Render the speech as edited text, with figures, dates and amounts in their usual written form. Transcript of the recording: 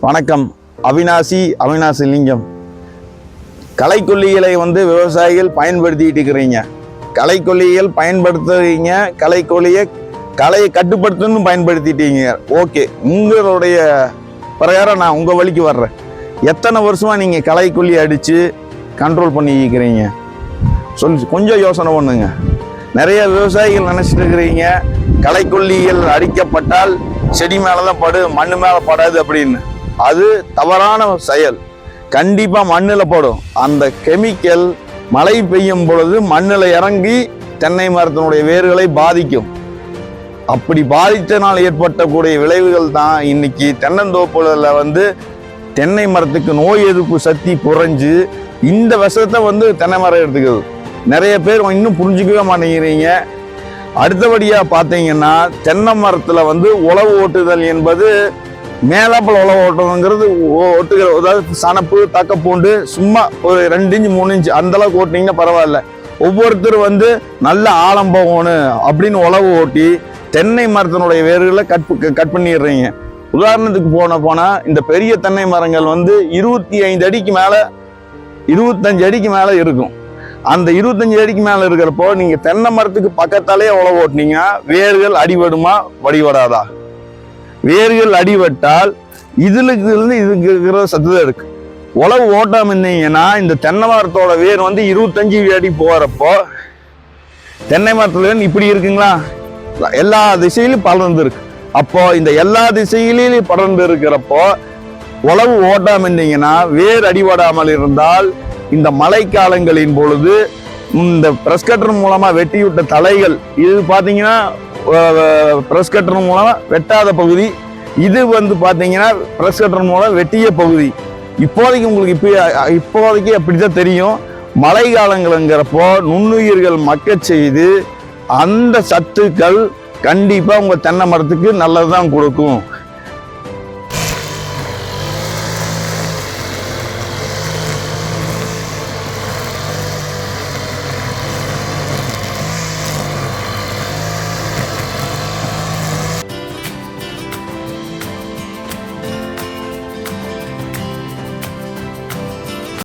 வணக்கம். அவினாசி லிங்கம். களைக்கொல்லிகளை விவசாயிகள் பயன்படுத்திட்டு இருக்கிறீங்க. களைக்கொல்லிகள் பயன்படுத்துறீங்க, களையை கட்டுப்படுத்தணும் பயன்படுத்திட்டீங்க. ஓகே, உங்களுடைய பிரகாரம் நான் உங்கள் வழிக்கு வர்றேன். எத்தனை வருஷமாக நீங்கள் களைக்கொல்லி அடித்து கண்ட்ரோல் பண்ணிக்கிறீங்க சொல்லி கொஞ்சம் யோசனை பண்ணுங்க. நிறைய விவசாயிகள் நினச்சிட்டு இருக்கிறீங்க களைக்கொல்லிகள் அடிக்கப்பட்டால் செடி மேலே தான் படு, மண்ணு மேலே படாது அப்படின்னு. அது தவறான செயல். கண்டிப்பாக மண்ணில் படும். அந்த கெமிக்கல் மழை பெய்யும் பொழுது மண்ணில் இறங்கி தென்னை மரத்தினுடைய வேர்களை பாதிக்கும். அப்படி பாதித்தனால் ஏற்பட்டக்கூடிய விளைவுகள் தான் இன்னைக்கு தென்னந்தோப்புல தென்னை மரத்துக்கு நோய் எதிர்ப்பு சக்தி குறைஞ்சு இந்த விஷத்தை தென்னை மரம் எடுத்துக்குது. நிறைய பேர் இன்னும் புரிஞ்சுக்கவே மாட்டேங்கிறீங்க. அடுத்தபடியாக பார்த்தீங்கன்னா தென்னை மரத்தில் உழவு ஓட்டுதல் என்பது மேலாப்பில் உழவு ஓட்டுறதுங்கிறது ஒட்டுகிற, அதாவது சனப்பு தக்கப்பூண்டு சும்மா ஒரு 2 இன்ச்சு 3 இன்ச்சு அந்தளவுக்கு ஓட்டினீங்கன்னா பரவாயில்ல. ஒவ்வொருத்தரும் நல்ல ஆழம் போகணும் அப்படின்னு உழவு ஓட்டி தென்னை மரத்தினுடைய வேர்களை கட் பண்ணிடுறீங்க. உதாரணத்துக்கு போனால் இந்த பெரிய தென்னை மரங்கள் 25 அடிக்கு மேலே 25 அடிக்கு மேலே இருக்கும். அந்த 25 அடிக்கு மேலே இருக்கிறப்போ நீங்கள் தென்னை மரத்துக்கு பக்கத்தாலே உழவு ஓட்டினீங்கன்னா வேர்கள் அடிபடுமா வடிபடாதா? வேர்கள் அடிபட்டால் இதுக்கு இருக்கிற சத்து இருக்கு. உழவு ஓட்டாம இருந்தீங்கன்னா இந்த தென்னை மரத்தோட வேர் 25 அடி போகிறப்போ தென்னை மரத்துல இப்படி இருக்குங்களா, எல்லா திசையிலும் படர்ந்து இருக்கு. அப்போ இந்த எல்லா திசையிலும் படர்ந்து இருக்கிறப்போ உழவு ஓட்டாம இருந்தீங்கன்னா வேர் அடிபடாமல் இருந்தால் இந்த மழை காலங்களின் பொழுது இந்த பிரஷ் கட்டர் மூலமா வெட்டிவிட்ட தலைகள், இது பார்த்தீங்கன்னா பிரஷ் கட்டர் மூலமா வெட்டாத பகுதி, இது பார்த்தீங்கன்னா பிரஷ் கட்டர் மூலம் வெட்டிய பகுதி. இப்போதைக்கு உங்களுக்கு இப்போதைக்கு அப்படித்தான் தெரியும். மழை காலங்கள்ங்கிறப்போ நுண்ணுயிர்கள் மக்க செய்து அந்த சத்துக்கள் கண்டிப்பா உங்க தென்னை மரத்துக்கு நல்லதுதான் கொடுக்கும்.